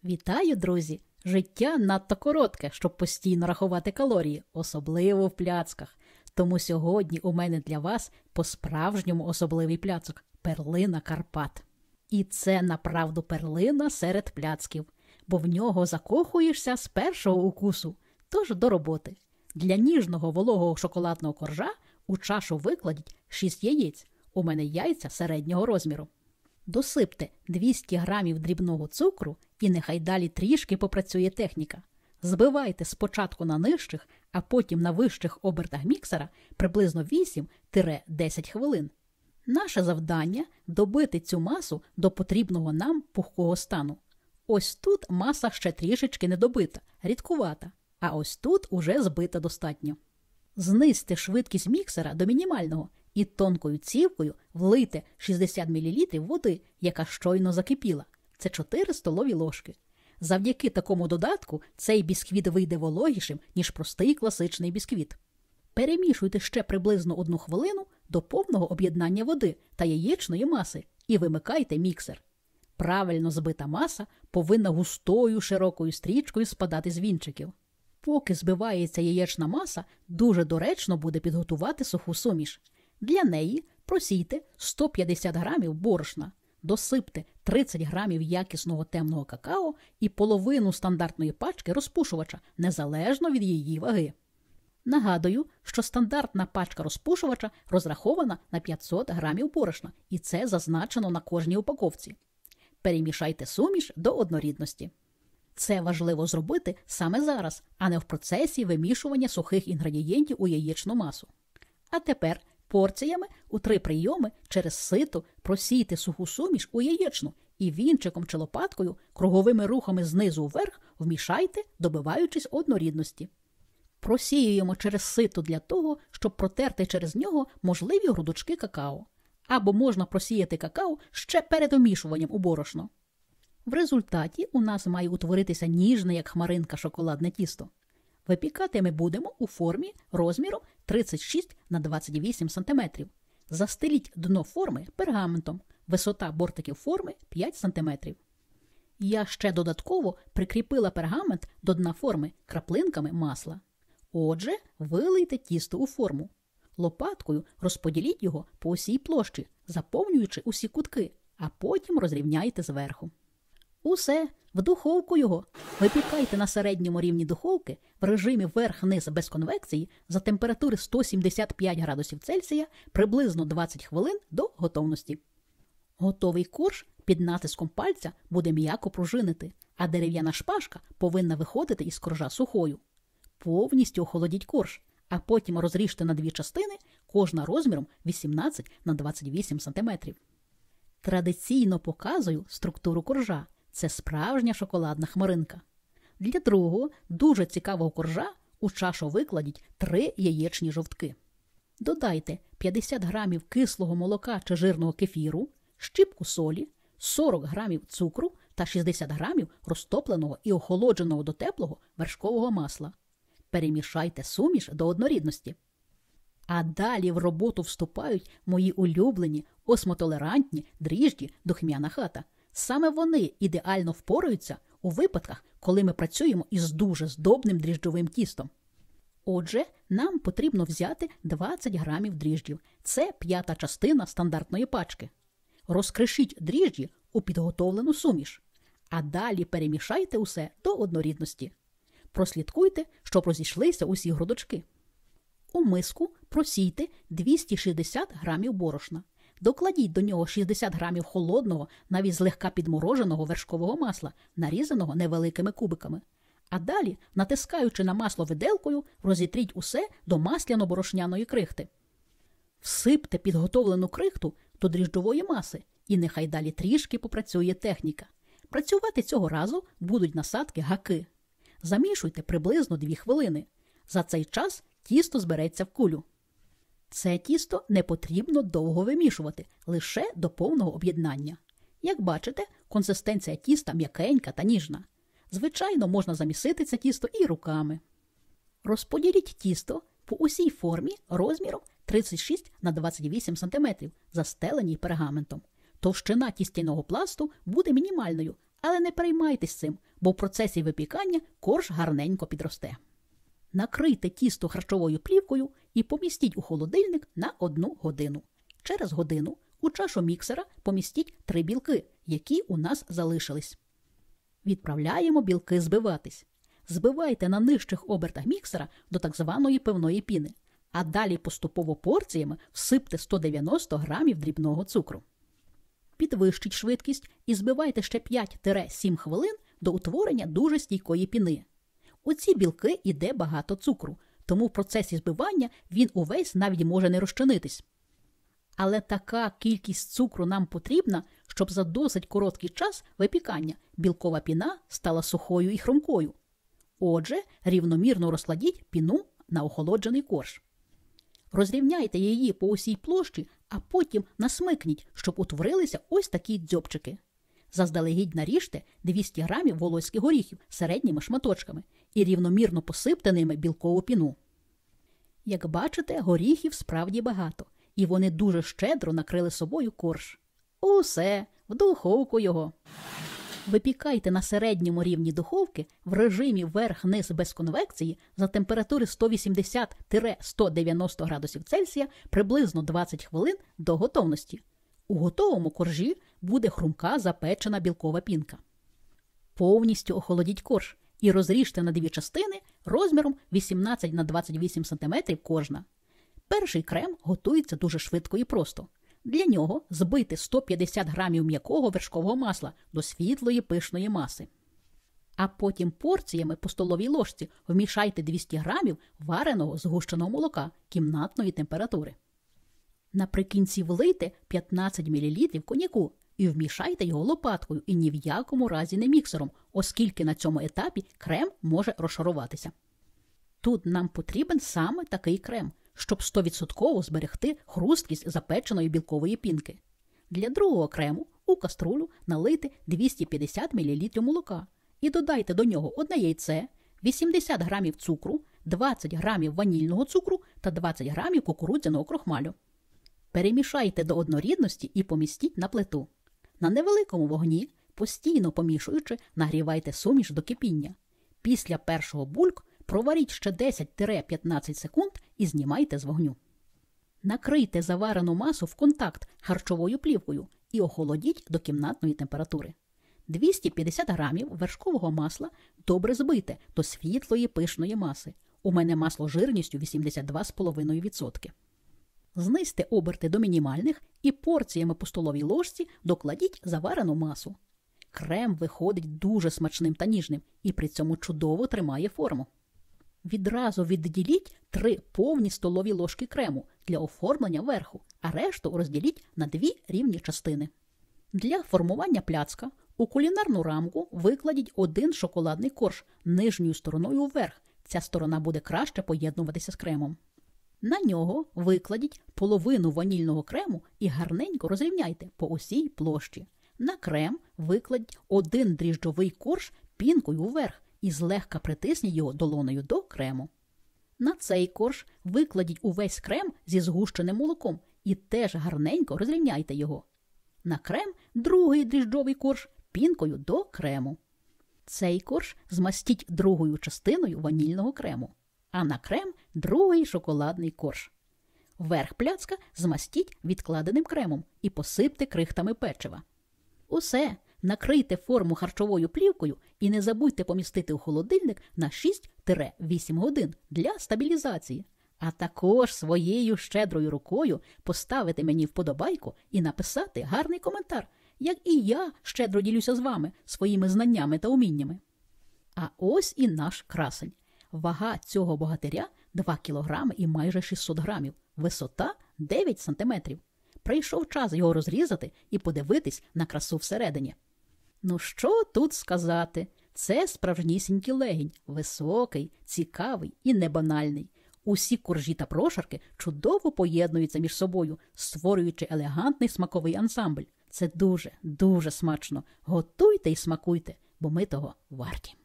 Вітаю, друзі! Життя надто коротке, щоб постійно рахувати калорії, особливо в пляцках. Тому сьогодні у мене для вас по-справжньому особливий пляцок – перлина Карпат. І це направду перлина серед пляцків, бо в нього закохуєшся з першого укусу. Тож до роботи. Для ніжного вологого шоколадного коржа у чашу викладіть 6 яєць. У мене яйця середнього розміру. Досипте 200 грамів дрібного цукру і нехай далі трішки попрацює техніка. Збивайте спочатку на нижчих, а потім на вищих обертах міксера приблизно 8-10 хвилин. Наше завдання – добити цю масу до потрібного нам пухкого стану. Ось тут маса ще трішечки недобита, рідкувата, а ось тут уже збита достатньо. Знизьте швидкість міксера до мінімального і тонкою цівкою влийте 60 мл води, яка щойно закипіла. Це 4 столові ложки. Завдяки такому додатку цей бісквіт вийде вологішим, ніж простий класичний бісквіт. Перемішуйте ще приблизно 1 хвилину до повного об'єднання води та яєчної маси і вимикайте міксер. Правильно збита маса повинна густою широкою стрічкою спадати з вінчиків. Поки збивається яєчна маса, дуже доречно буде підготувати суху суміш. Для неї просійте 150 грамів борошна, досипте 30 грамів якісного темного какао і половину стандартної пачки розпушувача, незалежно від її ваги. Нагадую, що стандартна пачка розпушувача розрахована на 500 грамів борошна, і це зазначено на кожній упаковці. Перемішайте суміш до однорідності. Це важливо зробити саме зараз, а не в процесі вимішування сухих інгредієнтів у яєчну масу. А тепер порціями у 3 прийоми через сито просійте суху суміш у яєчну і вінчиком чи лопаткою круговими рухами знизу вверх вмішайте, добиваючись однорідності. Просіюємо через сито для того, щоб протерти через нього можливі грудочки какао. Або можна просіяти какао ще перед вмішуванням у борошно. В результаті у нас має утворитися ніжне, як хмаринка, шоколадне тісто. Випікати ми будемо у формі розміром 36 на 28 см. Застеліть дно форми пергаментом. Висота бортиків форми 5 см. Я ще додатково прикріпила пергамент до дна форми краплинками масла. Отже, вилийте тісто у форму. Лопаткою розподіліть його по усій площі, заповнюючи усі кутки, а потім розрівняйте зверху. Усе, в духовку його. Випікайте на середньому рівні духовки в режимі верх-низ без конвекції за температури 175 градусів Цельсія приблизно 20 хвилин до готовності. Готовий корж під натиском пальця буде м'яко пружинити, а дерев'яна шпажка повинна виходити із коржа сухою. Повністю охолодіть корж, а потім розріжте на 2 частини, кожна розміром 18 на 28 см. Традиційно показую структуру коржа. Це справжня шоколадна хмаринка. Для другого, дуже цікавого коржа у чашу викладіть 3 яєчні жовтки. Додайте 50 грамів кислого молока чи жирного кефіру, щіпку солі, 40 грамів цукру та 60 грамів розтопленого і охолодженого до теплого вершкового масла. Перемішайте суміш до однорідності. А далі в роботу вступають мої улюблені, осмотолерантні дріжджі духмяна хата. Саме вони ідеально впораються у випадках, коли ми працюємо із дуже здобним дріжджовим тістом. Отже, нам потрібно взяти 20 грамів дріжджів. Це 5-та частина стандартної пачки. Розкришіть дріжджі у підготовлену суміш. А далі перемішайте усе до однорідності. Прослідкуйте, щоб розійшлися усі грудочки. У миску просійте 260 грамів борошна. Докладіть до нього 60 грамів холодного, навіть злегка підмороженого вершкового масла, нарізаного невеликими кубиками. А далі, натискаючи на масло виделкою, розітріть усе до масляно-борошняної крихти. Всипте підготовлену крихту до дріжджової маси і нехай далі трішки попрацює техніка. Працювати цього разу будуть насадки гаки. Замішуйте приблизно 2 хвилини. За цей час тісто збереться в кулю. Це тісто не потрібно довго вимішувати, лише до повного об'єднання. Як бачите, консистенція тіста м'якенька та ніжна. Звичайно, можна замісити це тісто і руками. Розподіліть тісто по усій формі розміром 36 на 28 см, застеленій пергаментом. Товщина тістяного пласту буде мінімальною, Але не переймайтесь цим, бо в процесі випікання корж гарненько підросте. Накрийте тісто харчовою плівкою і помістіть у холодильник на 1 годину. Через годину у чашу міксера помістіть 3 білки, які у нас залишились. Відправляємо білки збиватись. Збивайте на нижчих обертах міксера до так званої пивної піни, а далі поступово порціями всипте 190 грамів дрібного цукру. Підвищіть швидкість і збивайте ще 5-7 хвилин до утворення дуже стійкої піни. У ці білки йде багато цукру, тому в процесі збивання він увесь навіть може не розчинитись. Але така кількість цукру нам потрібна, щоб за досить короткий час випікання білкова піна стала сухою і хрумкою. Отже, рівномірно розкладіть піну на охолоджений корж. Розрівняйте її по усій площі, а потім насмикніть, щоб утворилися ось такі дзьобчики. Заздалегідь наріжте 200 грамів волоських горіхів середніми шматочками і рівномірно посипте ними білкову піну. Як бачите, горіхів справді багато, і вони дуже щедро накрили собою корж. Усе, в духовку його. Випікайте на середньому рівні духовки в режимі верх-низ без конвекції за температури 180-190 градусів Цельсія приблизно 20 хвилин до готовності. У готовому коржі буде хрумка запечена білкова пінка. Повністю охолодіть корж і розріжте на 2 частини розміром 18 на 28 см кожна. Перший крем готується дуже швидко і просто. Для нього збийте 150 грамів м'якого вершкового масла до світлої пишної маси. А потім порціями по столовій ложці вмішайте 200 грамів вареного згущеного молока кімнатної температури. Наприкінці влийте 15 мл коньяку і вмішайте його лопаткою і ні в якому разі не міксером, оскільки на цьому етапі крем може розшаруватися. Тут нам потрібен саме такий крем, щоб 100% зберегти хрусткість запеченої білкової пінки. Для другого крему у каструлю налийте 250 мл молока і додайте до нього 1 яйце, 80 грамів цукру, 20 грамів ванільного цукру та 20 грамів кукурудзяного крохмалю. Перемішайте до однорідності і помістіть на плиту. На невеликому вогні, постійно помішуючи, нагрівайте суміш до кипіння. Після першого бульк проваріть ще 10-15 секунд і знімайте з вогню. Накрийте заварену масу в контакт харчовою плівкою і охолодіть до кімнатної температури. 250 грамів вершкового масла добре збийте до світлої пишної маси. У мене масло жирністю 82,5%. Знизьте оберти до мінімальних і порціями по столовій ложці докладіть заварену масу. Крем виходить дуже смачним та ніжним і при цьому чудово тримає форму. Відразу відділіть 3 повні столові ложки крему для оформлення верху, а решту розділіть на 2 рівні частини. Для формування пляцка у кулінарну рамку викладіть 1 шоколадний корж нижньою стороною вверх. Ця сторона буде краще поєднуватися з кремом. На нього викладіть половину ванільного крему і гарненько розрівняйте по усій площі. На крем викладіть 1 дріжджовий корж пінкою вверх і злегка притисніть його долонею до крему. На цей корж викладіть увесь крем зі згущеним молоком і теж гарненько розрівняйте його. На крем другий дріжджовий корж пінкою до крему. Цей корж змастіть другою частиною ванільного крему, а на крем другий шоколадний корж. Верх пляцка змастіть відкладеним кремом і посипте крихтами печива. Усе, накрийте форму харчовою плівкою і не забудьте помістити у холодильник на 6-8 годин для стабілізації. А також своєю щедрою рукою поставити мені вподобайку і написати гарний коментар, як і я щедро ділюся з вами своїми знаннями та уміннями. А ось і наш красень. Вага цього богатиря 2 кг і майже 600 грамів, висота 9 см. Прийшов час його розрізати і подивитись на красу всередині. Ну що тут сказати? Це справжнісінький легінь, високий, цікавий і небанальний. Усі коржі та прошарки чудово поєднуються між собою, створюючи елегантний смаковий ансамбль. Це дуже, дуже смачно. Готуйте і смакуйте, бо ми того варті.